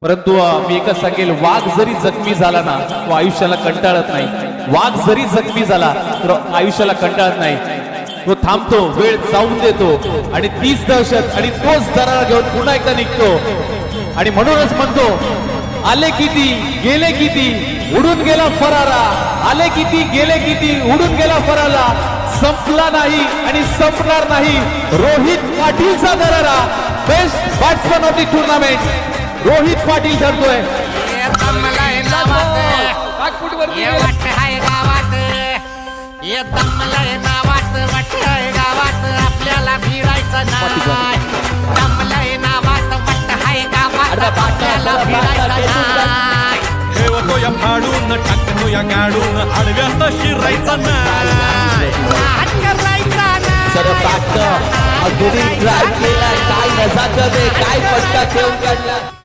परंतु मी एकच सांगेल, वाघ जरी जखमी झाला ना तो आयुष्याला कंटाळत नाही. वाघ जरी जखमी झाला तर आयुष्याला कंटाळत नाही. तो थांबतो, वेळ जाऊन देतो आणि तीच दहशत आणि तोच दरारा घेऊन पुन्हा एकदा निघतो. आणि म्हणूनच म्हणतो, आले किती गेले किती उडून गेला फरारा. आले किती गेले किती उडून गेला फरारा. संपला नाही आणि संपणार नाही रोहित पाटीलचा दरारा. Best batsman of the tournament Rohit Patil ठरतोय. आपल्याला फिरायचं नाही. दमलंय नावात वाट हाय गावात आपल्याला फिरायचं नाही. ठेवतो या फाडून टाकतो या गाडून आडव्यात शिरायचं नाही. करायचा सरपाट अगदी ट्राय केला, काय नजाकत काय पट्टा ठेवून काढला.